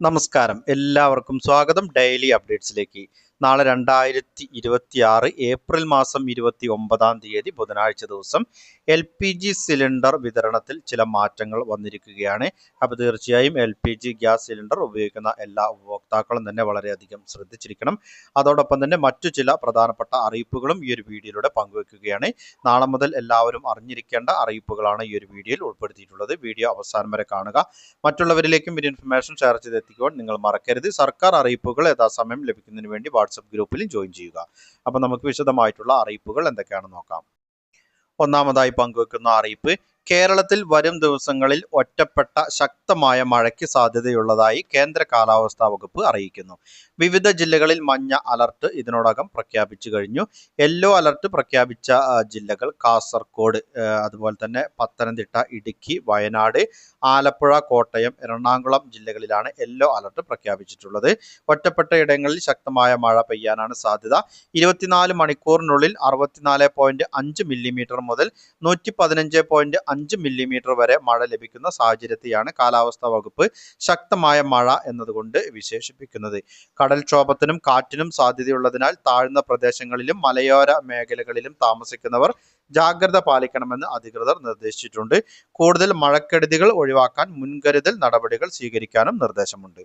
നമസ്കാരം, എല്ലാവർക്കും സ്വാഗതം ഡെയിലി അപ്ഡേറ്റ്സിലേക്ക്. നാളെ 2026 ഏപ്രിൽ മാസം 29 ബുധനാഴ്ച ദിവസം LPG സിലിണ്ടർ വിതരണത്തിൽ ചില മാറ്റങ്ങൾ വന്നിരിക്കുകയാണ്. അപ്പോൾ തീർച്ചയായും LPG ഗ്യാസ് സിലിണ്ടർ ഉപയോഗിക്കുന്ന എല്ലാ ഉപഭോക്താക്കളും തന്നെ വളരെയധികം ശ്രദ്ധിച്ചിരിക്കണം. അതോടൊപ്പം തന്നെ മറ്റു ചില പ്രധാനപ്പെട്ട അറിയിപ്പുകളും ഈ ഒരു വീഡിയോയിലൂടെ പങ്കുവെക്കുകയാണ്. നാളെ മുതൽ എല്ലാവരും അറിഞ്ഞിരിക്കേണ്ട അറിയിപ്പുകളാണ് ഈ ഒരു വീഡിയോയിൽ ഉൾപ്പെടുത്തിയിട്ടുള്ളത്. വീഡിയോ അവസാനം വരെ കാണുക. മറ്റുള്ളവരിലേക്കും ഈ ഇൻഫർമേഷൻ ഷെയർ ചെയ്തെത്തിക്കുവാൻ നിങ്ങൾ മറക്കരുത്. സർക്കാർ അറിയിപ്പുകൾ യഥാസമയം ലഭിക്കുന്നതിന് വേണ്ടി വാട്സപ്പ് ഗ്രൂപ്പിലും ജോയിൻ ചെയ്യുക. അപ്പോൾ നമുക്ക് വിശദമായിട്ടുള്ള അറിയിപ്പുകൾ എന്തൊക്കെയാണെന്ന് നോക്കാം. ഒന്നാമതായി പങ്കുവെക്കുന്ന അറിയിപ്പ്, കേരളത്തിൽ വരും ദിവസങ്ങളിൽ ഒറ്റപ്പെട്ട ശക്തമായ മഴയ്ക്ക് സാധ്യതയുള്ളതായി കേന്ദ്ര കാലാവസ്ഥാ വകുപ്പ് അറിയിക്കുന്നു. വിവിധ ജില്ലകളിൽ മഞ്ഞ അലർട്ട് ഇതിനോടകം പ്രഖ്യാപിച്ചു കഴിഞ്ഞു. യെല്ലോ അലർട്ട് പ്രഖ്യാപിച്ച ജില്ലകൾ കാസർഗോഡ്, അതുപോലെ തന്നെ പത്തനംതിട്ട, ഇടുക്കി, വയനാട്, ആലപ്പുഴ, കോട്ടയം, എറണാകുളം ജില്ലകളിലാണ് യെല്ലോ അലർട്ട് പ്രഖ്യാപിച്ചിട്ടുള്ളത്. ഒറ്റപ്പെട്ട ഇടങ്ങളിൽ ശക്തമായ മഴ പെയ്യാനാണ് സാധ്യത. 24 മണിക്കൂറിനുള്ളിൽ 64.5 മില്ലിമീറ്റർ മുതൽ 115.5 മില്ലിമീറ്റർ വരെ മഴ ലഭിക്കുന്ന സാഹചര്യത്തെയാണ് കാലാവസ്ഥാ വകുപ്പ് ശക്തമായ മഴ എന്നതുകൊണ്ട് വിശേഷിപ്പിക്കുന്നത്. കടൽക്ഷോഭത്തിനും കാറ്റിനും സാധ്യതയുള്ളതിനാൽ താഴ്ന്ന പ്രദേശങ്ങളിലും മലയോര മേഖലകളിലും താമസിക്കുന്നവർ ജാഗ്രത പാലിക്കണമെന്ന് അധികൃതർ നിർദ്ദേശിച്ചിട്ടുണ്ട്. കൂടുതൽ മഴക്കെടുതികൾ ഒഴിവാക്കാൻ മുൻകരുതൽ നടപടികൾ സ്വീകരിക്കാനും നിർദ്ദേശമുണ്ട്.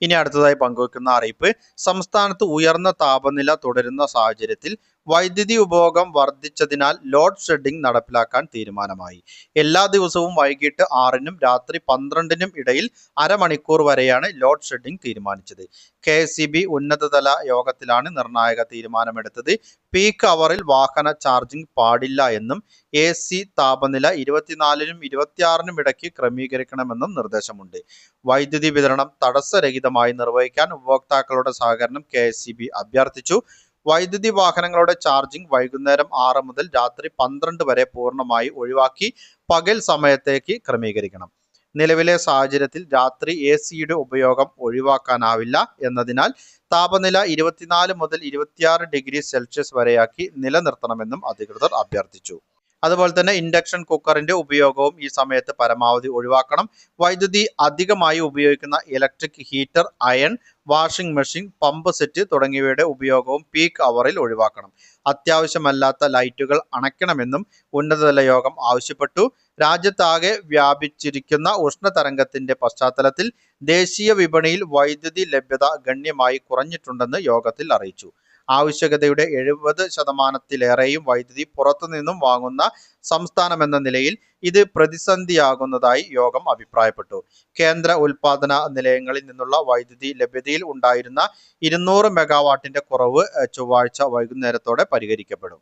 ഇനി അടുത്തതായി പങ്കുവെക്കുന്ന അറിയിപ്പ്, സംസ്ഥാനത്ത് ഉയർന്ന താപനില തുടരുന്ന സാഹചര്യത്തിൽ വൈദ്യുതി ഉപഭോഗം വർദ്ധിച്ചതിനാൽ ലോഡ് ഷെഡിംഗ് നടപ്പിലാക്കാൻ തീരുമാനമായി. എല്ലാ ദിവസവും വൈകിട്ട് 6-നും രാത്രി 12-നും ഇടയിൽ അരമണിക്കൂർ വരെയാണ് ലോഡ് ഷെഡിംഗ് തീരുമാനിച്ചത്. KSEB ഉന്നതതല യോഗത്തിലാണ് നിർണായക തീരുമാനമെടുത്തത്. പീക്ക് അവറിൽ വാഹന ചാർജിംഗ് പാടില്ല എന്നും AC താപനില 24-നും 26-നും ഇടയ്ക്ക് ക്രമീകരിക്കണമെന്നും നിർദ്ദേശമുണ്ട്. വൈദ്യുതി വിതരണം തടസ്സരഹിതമായി നിർവഹിക്കാൻ ഉപഭോക്താക്കളുടെ സഹകരണം KSEB അഭ്യർത്ഥിച്ചു. വൈദ്യുതി വാഹനങ്ങളുടെ ചാർജിംഗ് വൈകുന്നേരം 6 മുതൽ രാത്രി 12 വരെ പൂർണ്ണമായി ഒഴിവാക്കി പകൽ സമയത്തേക്ക് ക്രമീകരിക്കണം. നിലവിലെ സാഹചര്യത്തിൽ രാത്രി ACയുടെ ഉപയോഗം ഒഴിവാക്കാനാവില്ല എന്നതിനാൽ താപനില 24 മുതൽ 26 ഡിഗ്രി സെൽഷ്യസ് വരെയാക്കി നിലനിർത്തണമെന്നും അധികൃതർ അഭ്യർത്ഥിച്ചു. അതുപോലെ തന്നെ ഇൻഡക്ഷൻ കുക്കറിന്റെ ഉപയോഗവും ഈ സമയത്ത് പരമാവധി ഒഴിവാക്കണം. വൈദ്യുതി അധികമായി ഉപയോഗിക്കുന്ന electric heater, iron, washing machine, pump set തുടങ്ങിയവയുടെ ഉപയോഗവും പീക്ക് അവറിൽ ഒഴിവാക്കണം. അത്യാവശ്യമല്ലാത്ത ലൈറ്റുകൾ അണയ്ക്കണമെന്നും ഉന്നതതല യോഗം ആവശ്യപ്പെട്ടു. രാജ്യത്താകെ വ്യാപിച്ചിരിക്കുന്ന ഉഷ്ണതരംഗത്തിന്റെ പശ്ചാത്തലത്തിൽ ദേശീയ വിപണിയിൽ വൈദ്യുതി ലഭ്യത ഗണ്യമായി കുറഞ്ഞിട്ടുണ്ടെന്ന് യോഗത്തിൽ അറിയിച്ചു. ആവശ്യകതയുടെ 70%-ത്തിലേറെയും വൈദ്യുതി പുറത്തുനിന്നും വാങ്ങുന്ന സംസ്ഥാനമെന്ന നിലയിൽ ഇത് പ്രതിസന്ധിയാകുന്നതായി യോഗം അഭിപ്രായപ്പെട്ടു. കേന്ദ്ര ഉൽപാദന നിലയങ്ങളിൽ നിന്നുള്ള വൈദ്യുതി ലഭ്യതയിൽ ഉണ്ടായിരുന്ന 200 മെഗാവാട്ടിന്റെ കുറവ് ചൊവ്വാഴ്ച വൈകുന്നേരത്തോടെ പരിഹരിക്കപ്പെടും.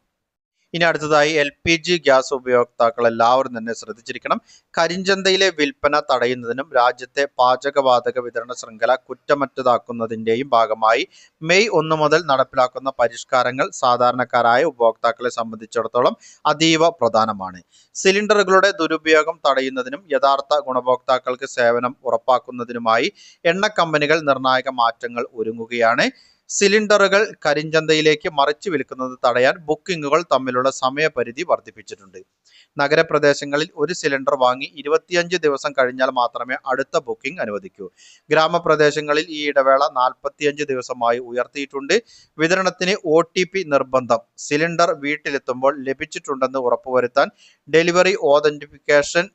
ഇനി അടുത്തതായി LPG ഗ്യാസ് ഉപയോക്താക്കൾ എല്ലാവരും തന്നെ ശ്രദ്ധിച്ചിരിക്കണം. കരിഞ്ചന്തയിലെ വിൽപ്പന തടയുന്നതിനും രാജ്യത്തെ പാചകവാതക വിതരണ ശൃംഖല കുറ്റമറ്റതാക്കുന്നതിന്റെയും ഭാഗമായി മെയ് 1 മുതൽ നടപ്പിലാക്കുന്ന പരിഷ്കാരങ്ങൾ സാധാരണക്കാരായ ഉപഭോക്താക്കളെ സംബന്ധിച്ചിടത്തോളം അതീവ പ്രധാനമാണ്. സിലിണ്ടറുകളുടെ ദുരുപയോഗം തടയുന്നതിനും യഥാർത്ഥ ഗുണഭോക്താക്കൾക്ക് സേവനം ഉറപ്പാക്കുന്നതിനുമായി എണ്ണ കമ്പനികൾ നിർണായക മാറ്റങ്ങൾ ഒരുങ്ങുകയാണ്. സിലിണ്ടറുകൾ കരിഞ്ചന്തയിലേക്ക് മറിച്ചു വിൽക്കുന്നത് തടയാൻ ബുക്കിംഗുകൾ തമ്മിലുള്ള സമയപരിധി വർദ്ധിപ്പിച്ചിട്ടുണ്ട്. നഗരപ്രദേശങ്ങളിൽ ഒരു സിലിണ്ടർ വാങ്ങി 25 ദിവസം കഴിഞ്ഞാൽ മാത്രമേ അടുത്ത ബുക്കിംഗ് അനുവദിക്കൂ. ഗ്രാമപ്രദേശങ്ങളിൽ ഈ ഇടവേള 45 ദിവസമായി ഉയർത്തിയിട്ടുണ്ട്. വിതരണത്തിന് OTP നിർബന്ധം. സിലിണ്ടർ വീട്ടിലെത്തുമ്പോൾ ലഭിച്ചിട്ടുണ്ടെന്ന് ഉറപ്പുവരുത്താൻ ഡെലിവറി ഓതന്റിഫിക്കേഷൻ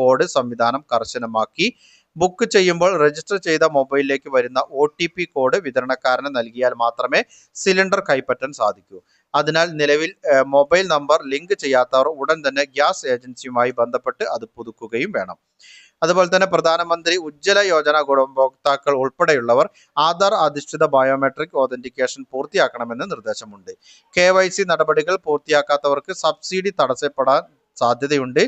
കോഡ് സംവിധാനം കർശനമാക്കി. ബുക്ക് ചെയ്യുമ്പോൾ രജിസ്റ്റർ ചെയ്ത മൊബൈലിലേക്ക് വരുന്ന OTP കോഡ് വിതരണക്കാരന് നൽകിയാൽ മാത്രമേ സിലിണ്ടർ കൈപ്പറ്റാൻ സാധിക്കൂ. അതിനാൽ നിലവിൽ മൊബൈൽ നമ്പർ ലിങ്ക് ചെയ്യാത്തവർ ഉടൻ തന്നെ ഗ്യാസ് ഏജൻസിയുമായി ബന്ധപ്പെട്ട് അത് പുതുക്കുകയും വേണം. അതുപോലെ തന്നെ പ്രധാനമന്ത്രി ഉജ്ജ്വല യോജന ഗുണഭോക്താക്കൾ ഉൾപ്പെടെയുള്ളവർ ആധാർ അധിഷ്ഠിത ബയോമെട്രിക് ഓതന്റിക്കേഷൻ പൂർത്തിയാക്കണമെന്ന് നിർദ്ദേശമുണ്ട്. KYC നടപടികൾ പൂർത്തിയാക്കാത്തവർക്ക് സബ്സിഡി തടസ്സപ്പെടാൻ സാധ്യതയുണ്ട്.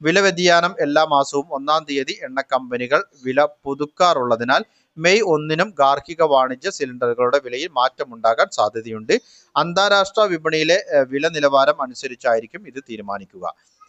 വില വ്യതിയാനം എല്ലാ മാസവും 1-ാം തീയതി എണ്ണ കമ്പനികൾ വില പുതുക്കാറുള്ളതിനാൽ മെയ് 1-നും ഗാർഹിക വാണിജ്യ സിലിണ്ടറുകളുടെ വിലയിൽ മാറ്റമുണ്ടാകാൻ സാധ്യതയുണ്ട്. അന്താരാഷ്ട്ര വിപണിയിലെ വില നിലവാരം അനുസരിച്ചായിരിക്കും ഇത് തീരുമാനിക്കുക.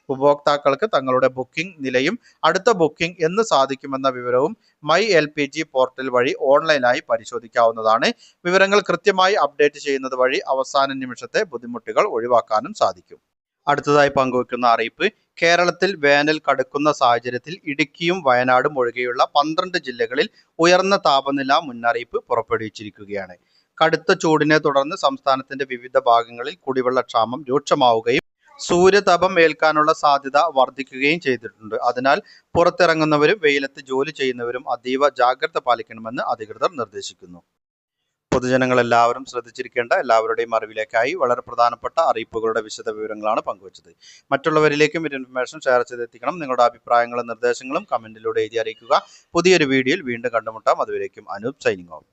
ഉപഭോക്താക്കൾക്ക് തങ്ങളുടെ ബുക്കിംഗ് നിലയും അടുത്ത ബുക്കിംഗ് എന്ന് സാധിക്കുമെന്ന വിവരവും മൈ LPG പോർട്ടൽ വഴി ഓൺലൈനായി പരിശോധിക്കാവുന്നതാണ്. വിവരങ്ങൾ കൃത്യമായി അപ്ഡേറ്റ് ചെയ്യുന്നത് വഴി അവസാന നിമിഷത്തെ ബുദ്ധിമുട്ടുകൾ ഒഴിവാക്കാനും സാധിക്കും. അടുത്തതായി പങ്കുവെക്കുന്ന അറിയിപ്പ്, കേരളത്തിൽ വേനൽ കടുക്കുന്ന സാഹചര്യത്തിൽ ഇടുക്കിയും വയനാടും ഒഴികെയുള്ള 12 ജില്ലകളിൽ ഉയർന്ന താപനില മുന്നറിയിപ്പ് പുറപ്പെടുവിച്ചിരിക്കുകയാണ്. കടുത്ത ചൂടിനെ തുടർന്ന് സംസ്ഥാനത്തിന്റെ വിവിധ ഭാഗങ്ങളിൽ കുടിവെള്ളക്ഷാമം രൂക്ഷമാവുകയും സൂര്യതാപം ഏൽക്കാനുള്ള സാധ്യത വർദ്ധിക്കുകയും ചെയ്തിട്ടുണ്ട്. അതിനാൽ പുറത്തിറങ്ങുന്നവരും വെയിലത്ത് ജോലി ചെയ്യുന്നവരും അതീവ ജാഗ്രത പാലിക്കണമെന്ന് അധികൃതർ നിർദ്ദേശിക്കുന്നു. പൊതുജനങ്ങൾ എല്ലാവരും ശ്രദ്ധിച്ചിരിക്കേണ്ട എല്ലാവരുടെയും അറിവിലേക്കായി വളരെ പ്രധാനപ്പെട്ട അറിയിപ്പുകളുടെ വിശദ വിവരങ്ങളാണ് പങ്കുവച്ചത്. മറ്റുള്ളവരിലേക്കും ഈ ഇൻഫർമേഷൻ ഷെയർ ചെയ്തെത്തിക്കണം. നിങ്ങളുടെ അഭിപ്രായങ്ങളും നിർദ്ദേശങ്ങളും കമന്റിലൂടെ എഴുതി അറിയിക്കുക. പുതിയൊരു വീഡിയോയിൽ വീണ്ടും കണ്ടുമുട്ടാം. അതുവരേക്കും അനൂപ് സൈനിങ് ഓഫ്.